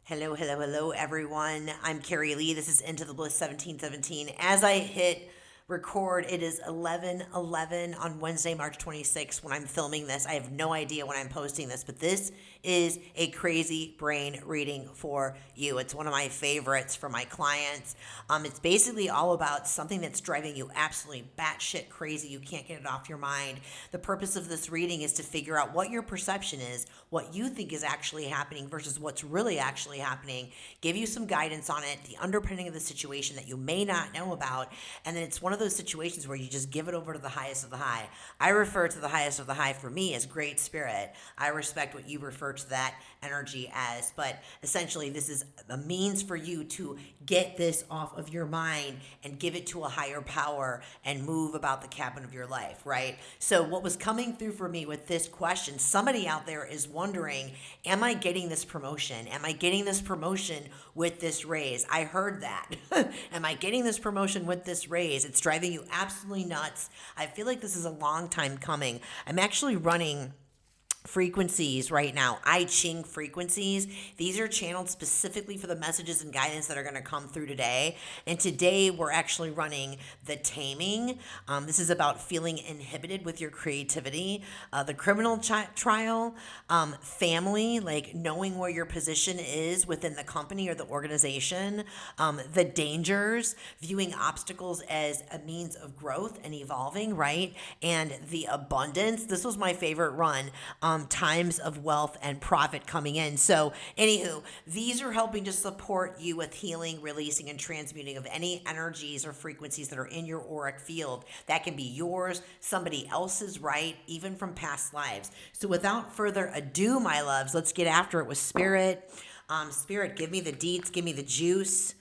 Hello, hello, hello, everyone. I'm Carrie Lee. This is Into the Bliss 1717. As I hit record, it is 11:11 on Wednesday, March 26th when I'm filming this. I have no idea when I'm posting this, but this is a crazy brain reading for you. It's one of my favorites for my clients. It's basically all about something that's driving you absolutely batshit crazy. You can't get it off your mind. The purpose of this reading is to figure out what your perception is, what you think is actually happening versus what's really actually happening, give you some guidance on it, the underpinning of the situation that you may not know about, and then it's one of those situations where you just give it over to the highest of the high. I refer to the highest of the high for me as Great Spirit. I respect what you refer to that energy as, but essentially this is a means for you to get this off of your mind and give it to a higher power and move about the cabin of your life, right? So what was coming through for me with this question, somebody out there is wondering, am I getting this promotion? Am I getting this promotion with this raise? I heard that. Am I getting this promotion with this raise? It's driving you absolutely nuts. I feel like this is a long time coming. I'm actually running frequencies right now, I-Ching frequencies. These are channeled specifically for the messages and guidance that are going to come through today. And today we're actually running the Taming. This is about feeling inhibited with your creativity. The criminal trial, family, like knowing where your position is within the company or the organization, the dangers, viewing obstacles as a means of growth and evolving, right? And the abundance. This was my favorite run. Times of wealth and profit coming in. So anywho, these are helping to support you with healing, releasing, and transmuting of any energies or frequencies that are in your auric field. That can be yours, somebody else's, right? Even from past lives. So without further ado, my loves, let's get after it with Spirit. Spirit, give me the deets, give me the juice.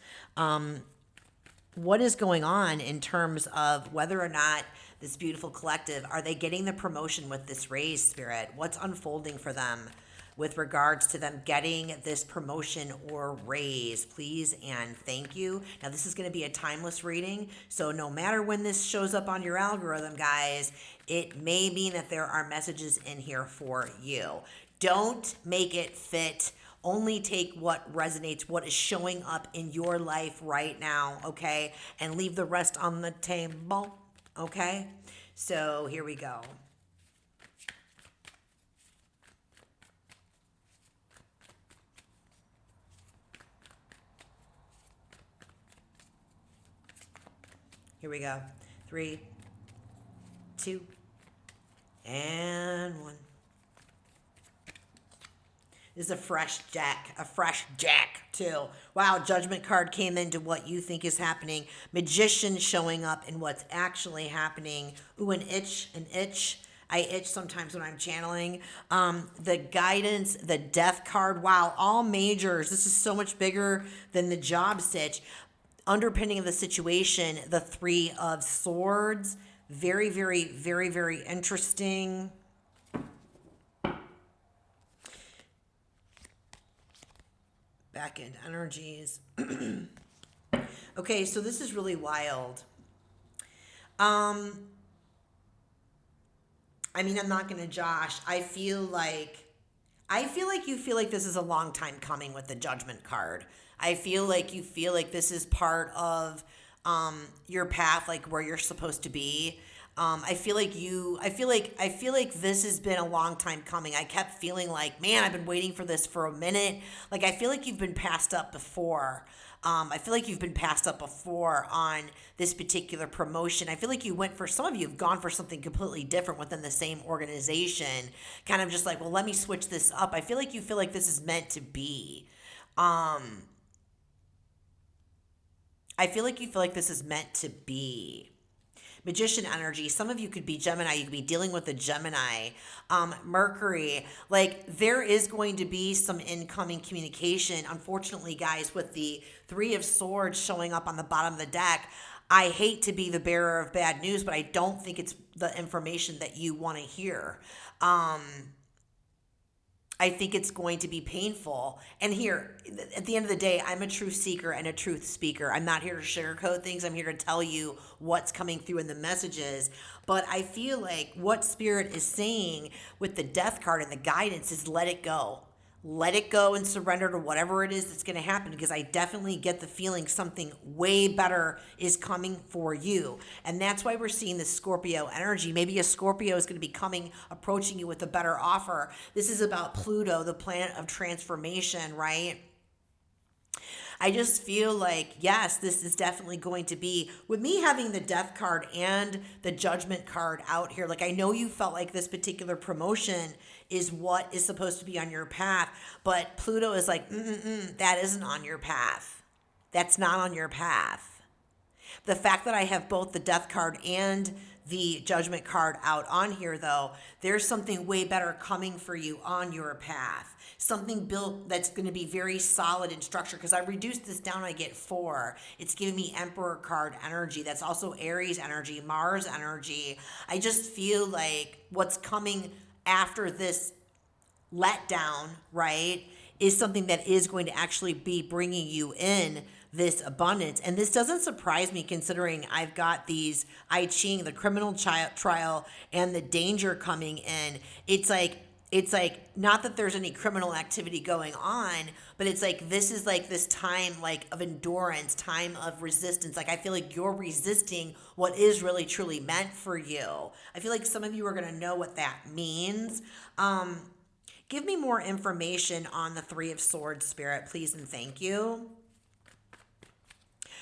What is going on in terms of whether or not this beautiful collective, are they getting the promotion with this raise, Spirit? What's unfolding for them with regards to them getting this promotion or raise? Please and thank you. Now, this is going to be a timeless reading, so no matter when this shows up on your algorithm, guys, it may mean that there are messages in here for you. Don't make it fit. Only take what resonates, what is showing up in your life right now, okay? And leave the rest on the table, okay? So here we go. Here we go. 3, 2, and 1. This is a fresh jack too. Wow, Judgment card came into what you think is happening. Magician showing up in what's actually happening. Ooh, an itch. I itch sometimes when I'm channeling. The guidance, the death card. Wow, all majors. This is so much bigger than the job stitch. Underpinning of the situation, the 3 of Swords. Very, very, very, very interesting. Back end energies. Okay, so this is really wild. I mean, I'm not gonna josh. I feel like you feel like this is a long time coming with the Judgment card. I feel like you feel like this is part of your path, like where you're supposed to be. I feel like this has been a long time coming. I kept feeling like, man, I've been waiting for this for a minute. Like, I feel like you've been passed up before. I feel like you've been passed up before on this particular promotion. I feel like some of you have gone for something completely different within the same organization. Kind of just like, well, let me switch this up. I feel like you feel like this is meant to be. I feel like you feel like this is meant to be. Magician energy. Some of you could be Gemini. You could be dealing with a Gemini. Mercury. Like, there is going to be some incoming communication. Unfortunately, guys, with the 3 of Swords showing up on the bottom of the deck, I hate to be the bearer of bad news, but I don't think it's the information that you want to hear. I think it's going to be painful. And here, at the end of the day, I'm a truth seeker and a truth speaker. I'm not here to sugarcoat things. I'm here to tell you what's coming through in the messages. But I feel like what Spirit is saying with the death card and the guidance is let it go. let it go and surrender to whatever it is that's going to happen, because I definitely get the feeling something way better is coming for you. And that's why we're seeing this Scorpio energy. Maybe a Scorpio is going to be approaching you with a better offer. This is about Pluto, the planet of transformation, right? I just feel like, yes, this is definitely going to be, with me having the Death card and the Judgment card out here, like I know you felt like this particular promotion is what is supposed to be on your path, but Pluto is like, that isn't on your path. That's not on your path. The fact that I have both the Death card and the Judgment card out on here, though, there's something way better coming for you on your path. Something built that's going to be very solid in structure, because I reduced this down, I get 4. It's giving me Emperor card energy. That's also Aries energy, Mars energy. I just feel like what's coming after this letdown, right, is something that is going to actually be bringing you in this abundance. And this doesn't surprise me, considering I've got these I-Ching, the criminal trial, and the danger coming in. It's like not that there's any criminal activity going on, but it's like this is like this time like of endurance, time of resistance. Like I feel like you're resisting what is really truly meant for you. I feel like some of you are going to know what that means. Give me more information on the 3 of Swords, Spirit, please and thank you.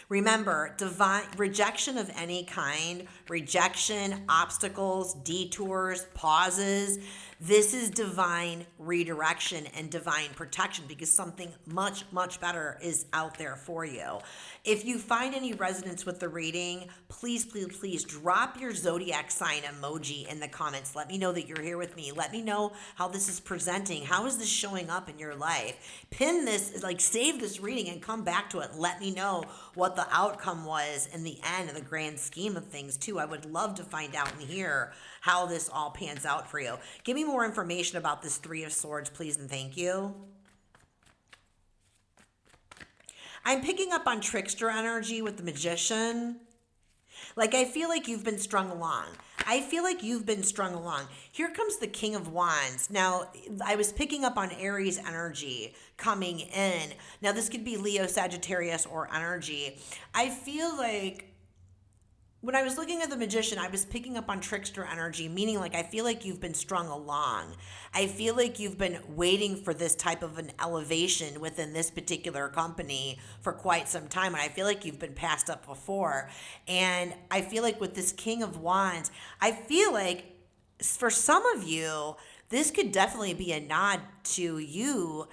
Remember, divine rejection of any kind, rejection, obstacles, detours, pauses. This is divine redirection and divine protection, because something much, much better is out there for you. If you find any resonance with the reading, please, please, please drop your zodiac sign emoji in the comments. Let me know that you're here with me. Let me know how this is presenting. How is this showing up in your life? Pin this, like save this reading and come back to it. Let me know what the outcome was in the end of the grand scheme of things too. I would love to find out and hear how this all pans out for you. Give me more information about this 3 of Swords, please and thank you. I'm picking up on trickster energy with the Magician. Like, I feel like you've been strung along. Here comes the King of Wands. Now, I was picking up on Aries energy coming in. Now, this could be Leo, Sagittarius, or energy. I feel like when I was looking at the Magician, I was picking up on trickster energy, meaning like I feel like you've been strung along. I feel like you've been waiting for this type of an elevation within this particular company for quite some time. And I feel like you've been passed up before. And I feel like with this King of Wands, I feel like for some of you, this could definitely be a nod to you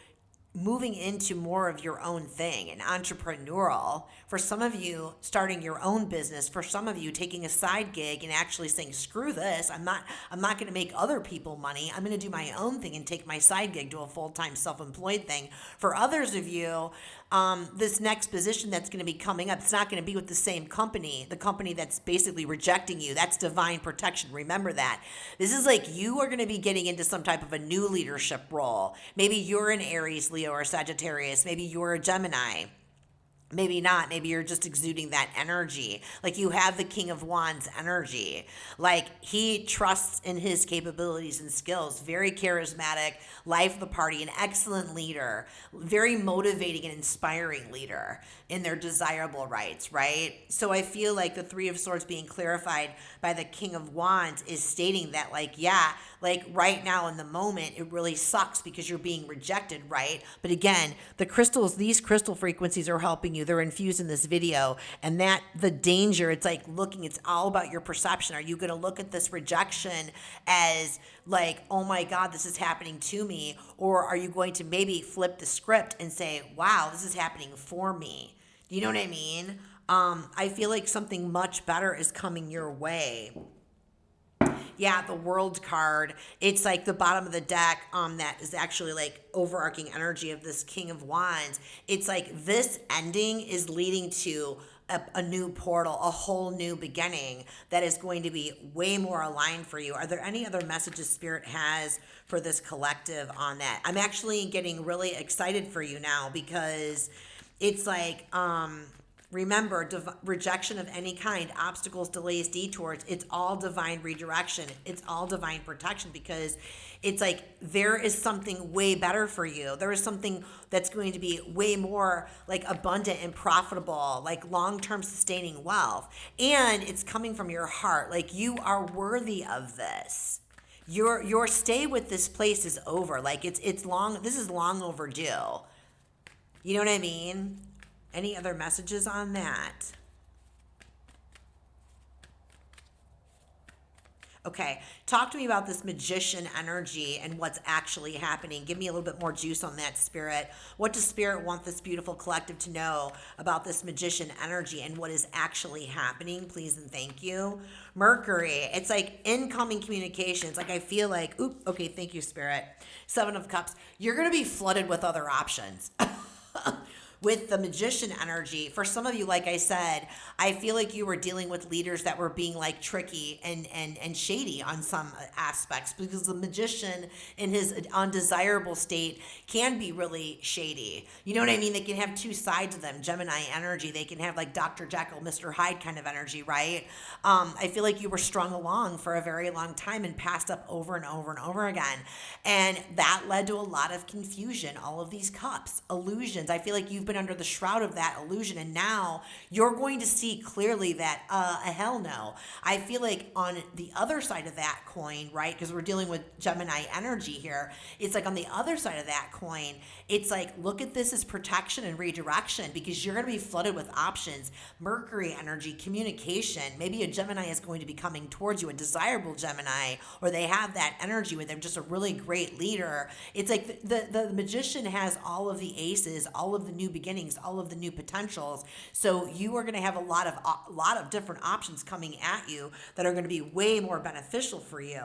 moving into more of your own thing, and entrepreneurial. For some of you, starting your own business. For some of you, taking a side gig and actually saying, screw this, I'm not going to make other people money. I'm going to do my own thing and take my side gig to a full-time self-employed thing. For others of you, this next position that's going to be coming up, it's not going to be with the same company, the company that's basically rejecting you. That's divine protection. Remember that. This is like you are going to be getting into some type of a new leadership role. Maybe you're an Aries, Leo, or Sagittarius. Maybe you're a Gemini. Maybe not. Maybe you're just exuding that energy. Like you have the King of Wands energy. Like he trusts in his capabilities and skills. Very charismatic, life of the party, an excellent leader, very motivating and inspiring leader in their desirable rights, right? So I feel like the 3 of Swords being clarified by the King of Wands is stating that like, yeah, like right now in the moment, it really sucks because you're being rejected, right? But again, the crystals, these crystal frequencies are helping you. They're infused in this video. And that the danger, it's like looking, it's all about your perception. Are you going to look at this rejection as like, oh my God, this is happening to me? Or are you going to maybe flip the script and say, wow, this is happening for me? You know what I mean? I feel like something much better is coming your way. Yeah, the World card. It's like the bottom of the deck that is actually like overarching energy of this King of Wands. It's like this ending is leading to a new portal, a whole new beginning that is going to be way more aligned for you. Are there any other messages Spirit has for this collective on that? I'm actually getting really excited for you now because it's like Remember, rejection of any kind, obstacles, delays, detours, it's all divine redirection. It's all divine protection, because it's like there is something way better for you. There is something that's going to be way more like abundant and profitable, like long-term sustaining wealth. And it's coming from your heart. Like, you are worthy of this. Your stay with this place is over. Like, it's long, this is long overdue. You know what I mean? Any other messages on that? Okay, talk to me about this magician energy and what's actually happening. Give me a little bit more juice on that, Spirit. What does Spirit want this beautiful collective to know about this magician energy and what is actually happening? Please and thank you. Mercury, it's like incoming communications. Like, I feel like, okay, thank you, Spirit. Seven of Cups, you're going to be flooded with other options. With the magician energy, for some of you, like I said, I feel like you were dealing with leaders that were being like tricky and shady on some aspects, because the magician in his undesirable state can be really shady. You know what I mean? They can have two sides of them. Gemini energy, they can have like Dr. Jekyll, Mr. Hyde kind of energy, right? I feel like you were strung along for a very long time and passed up over and over and over again. And that led to a lot of confusion, all of these cups, illusions. I feel like you've been under the shroud of that illusion, and now you're going to see clearly that a hell no. I feel like on the other side of that coin, right, because we're dealing with Gemini energy here, it's like on the other side of that coin, it's like, look at this as protection and redirection, because you're going to be flooded with options. Mercury energy, communication, maybe a Gemini is going to be coming towards you, a desirable Gemini, or they have that energy with them, just a really great leader. It's like the magician has all of the aces, all of the new beginnings, all of the new potentials. So you are going to have a lot of different options coming at you that are going to be way more beneficial for you.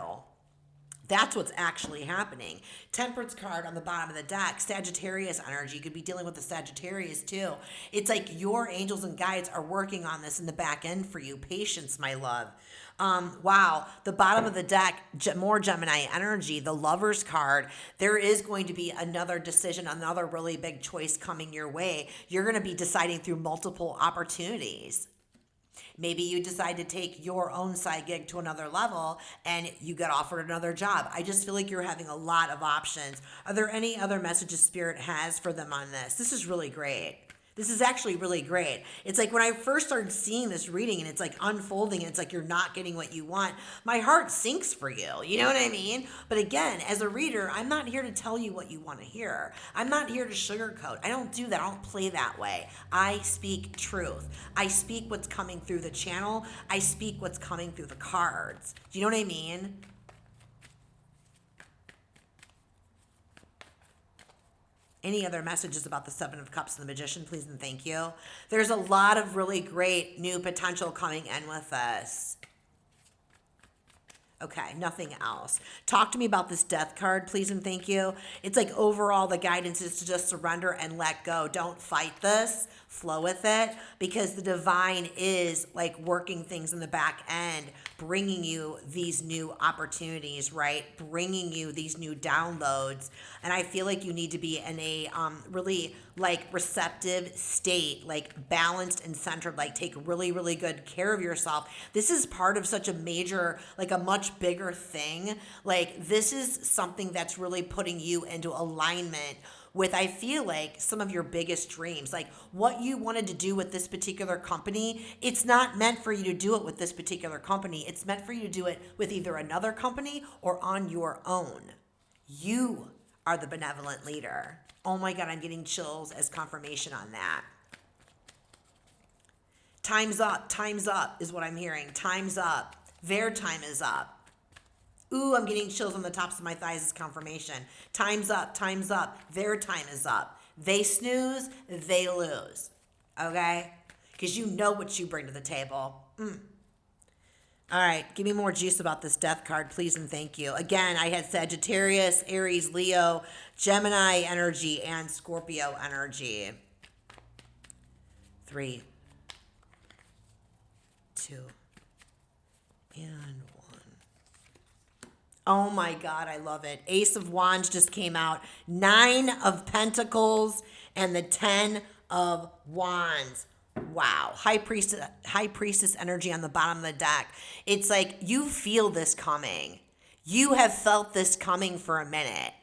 That's what's actually happening. Temperance card on the bottom of the deck, Sagittarius energy. You could be dealing with the Sagittarius too. It's like your angels and guides are working on this in the back end for you. Patience, my love. Wow, the bottom of the deck, more Gemini energy, the Lovers card. There is going to be another decision, another really big choice coming your way. You're going to be deciding through multiple opportunities. Maybe you decide to take your own side gig to another level and you get offered another job. I just feel like you're having a lot of options. Are there any other messages Spirit has for them on this? This is really great. This is actually really great. It's like when I first started seeing this reading and it's like unfolding and it's like you're not getting what you want, my heart sinks for you. You know what I mean? But again, as a reader, I'm not here to tell you what you want to hear. I'm not here to sugarcoat. I don't do that. I don't play that way. I speak truth. I speak what's coming through the channel. I speak what's coming through the cards. Do you know what I mean? Any other messages about the Seven of Cups and the Magician, please and thank you. There's a lot of really great new potential coming in with us. Okay, nothing else. Talk to me about this Death card, please and thank you. It's like overall the guidance is to just surrender and let go. Don't fight this. Flow with it, because the divine is like working things in the back end, bringing you these new opportunities, right? Bringing you these new downloads. And I feel like you need to be in a really like receptive state, like balanced and centered, like take really, really good care of yourself. This is part of such a major, like a much bigger thing. Like this is something that's really putting you into alignment with, I feel like, some of your biggest dreams. Like what you wanted to do with this particular company, it's not meant for you to do it with this particular company. It's meant for you to do it with either another company or on your own. You are the benevolent leader. Oh my God, I'm getting chills as confirmation on that. Time's up is what I'm hearing. Time's up. Their time is up. Ooh, I'm getting chills on the tops of my thighs as confirmation. Time's up, their time is up. They snooze, they lose, okay? Because you know what you bring to the table. All right, give me more juice about this Death card, please and thank you. Again, I had Sagittarius, Aries, Leo, Gemini energy, and Scorpio energy. 3, 2, and 1. Oh my God, I love it. Ace of Wands just came out. 9 of Pentacles and the 10 of Wands. Wow. High priestess energy on the bottom of the deck. It's like you feel this coming. You have felt this coming for a minute.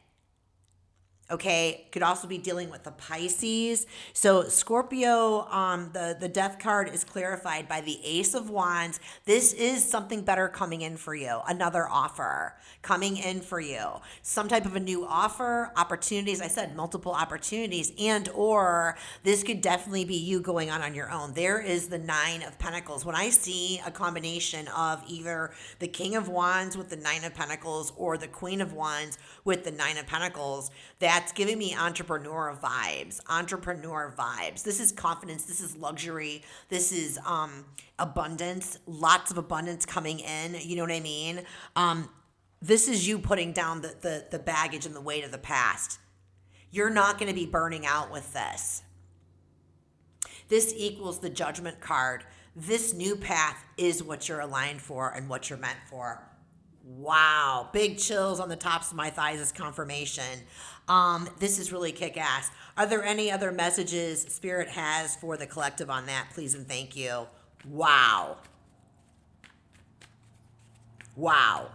Okay, could also be dealing with the Pisces. So Scorpio, the death card is clarified by the Ace of Wands. This is something better coming in for you. Another offer coming in for you. Some type of a new offer, opportunities. I said multiple opportunities, and or this could definitely be you going on your own. There is the Nine of Pentacles. When I see a combination of either the King of Wands with the Nine of Pentacles or the Queen of Wands with the Nine of Pentacles, that's giving me entrepreneur vibes. This is confidence. This is luxury. This is abundance. Lots of abundance coming in. You know what I mean? This is you putting down the baggage and the weight of the past. You're not going to be burning out with this. This equals the Judgment card. This new path is what you're aligned for and what you're meant for. Wow, big chills on the tops of my thighs as confirmation. This is really kick-ass. Are there any other messages Spirit has for the collective on that? Please and thank you. Wow. Wow.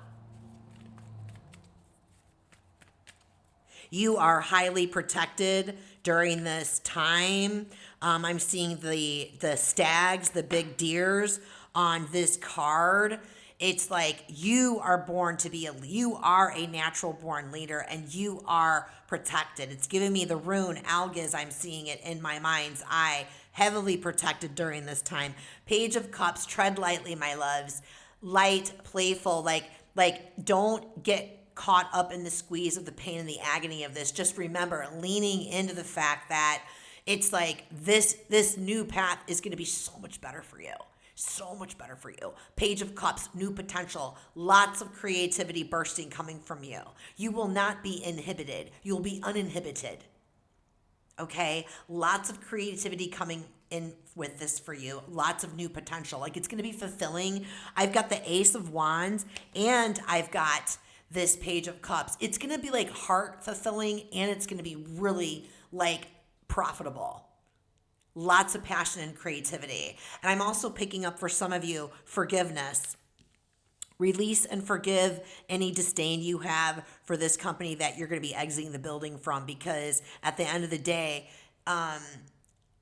You are highly protected during this time. I'm seeing the stags, the big deers on this card. It's like you are born to be you are a natural born leader and you are protected. It's giving me the rune Algiz. I'm seeing it in my mind's eye, heavily protected during this time. Page of Cups, tread lightly, my loves. Light, playful, like don't get caught up in the squeeze of the pain and the agony of this. Just remember leaning into the fact that it's like this new path is going to be so much better for you. So much better for you. Page of Cups, new potential, lots of creativity bursting coming from you. You will not be inhibited. You'll be uninhibited. Okay? Lots of creativity coming in with this for you. Lots of new potential. Like it's going to be fulfilling. I've got the Ace of Wands and I've got this Page of Cups. It's going to be like heart fulfilling and it's going to be really like profitable. Lots of passion and creativity. And I'm also picking up for some of you forgiveness. Release and forgive any disdain you have for this company that you're going to be exiting the building from, because at the end of the day,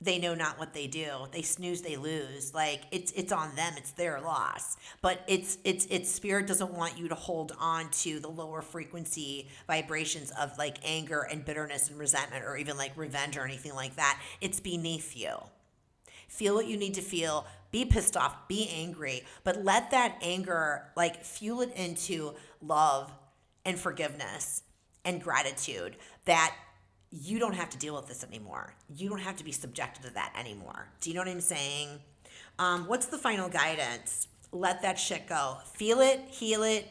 they know not what they do. They snooze, they lose. Like it's on them. It's their loss. But it's Spirit doesn't want you to hold on to the lower frequency vibrations of like anger and bitterness and resentment or even like revenge or anything like that. It's beneath you. Feel what you need to feel. Be pissed off. Be angry. But let that anger like fuel it into love and forgiveness and gratitude that you don't have to deal with this anymore. You don't have to be subjected to that anymore. Do you know what I'm saying? What's the final guidance? Let that shit go. Feel it, heal it,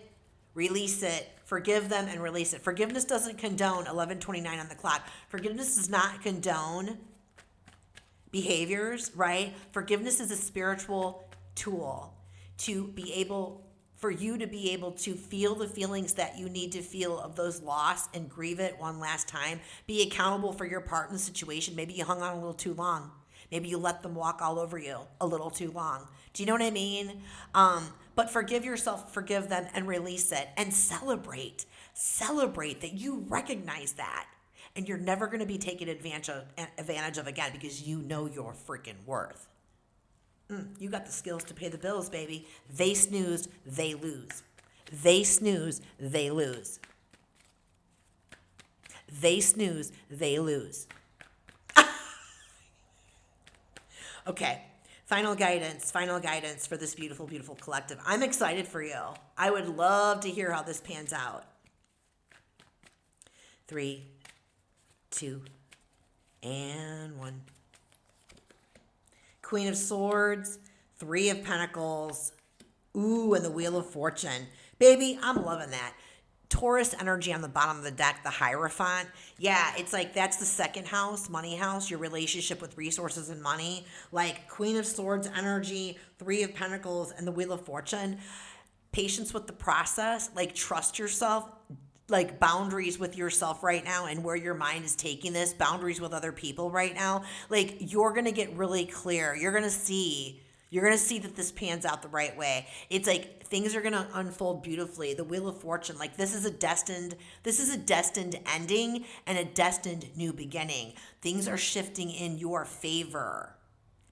release it, forgive them and release it. Forgiveness doesn't condone 11:29 on the clock. Forgiveness does not condone behaviors, right? Forgiveness is a spiritual tool to be able for you to be able to feel the feelings that you need to feel of those loss and grieve it one last time. Be accountable for your part in the situation. Maybe you hung on a little too long. Maybe you let them walk all over you a little too long. Do you know what I mean? But forgive yourself, forgive them, and release it. And celebrate. Celebrate that you recognize that. And you're never going to be taken advantage of again because you know your freaking worth. You got the skills to pay the bills, baby. They snooze, they lose. They snooze, they lose. They snooze, they lose. Okay, final guidance for this beautiful, beautiful collective. I'm excited for you. I would love to hear how this pans out. 3, 2, and 1. Queen of Swords, 3 of Pentacles, ooh, and the Wheel of Fortune. Baby, I'm loving that. Taurus energy on the bottom of the deck, the Hierophant. Yeah, it's like that's the second house, money house, your relationship with resources and money. Like Queen of Swords energy, 3 of Pentacles, and the Wheel of Fortune. Patience with the process, like trust yourself. like boundaries with yourself right now and where your mind is taking this, boundaries with other people right now, like you're going to get really clear. You're going to see that this pans out the right way. It's like things are going to unfold beautifully. The Wheel of Fortune, like this is a destined ending and a destined new beginning. Things are shifting in your favor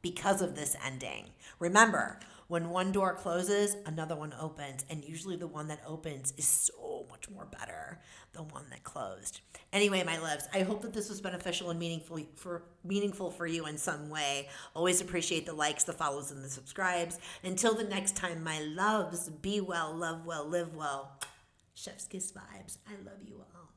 because of this ending. Remember, when one door closes, another one opens, and usually the one that opens is so much more better than one that closed. Anyway, my loves, I hope that this was beneficial and meaningful for you in some way. Always appreciate the likes, the follows, and the subscribes. Until the next time, my loves, be well, love well, live well. Chef's kiss vibes. I love you all.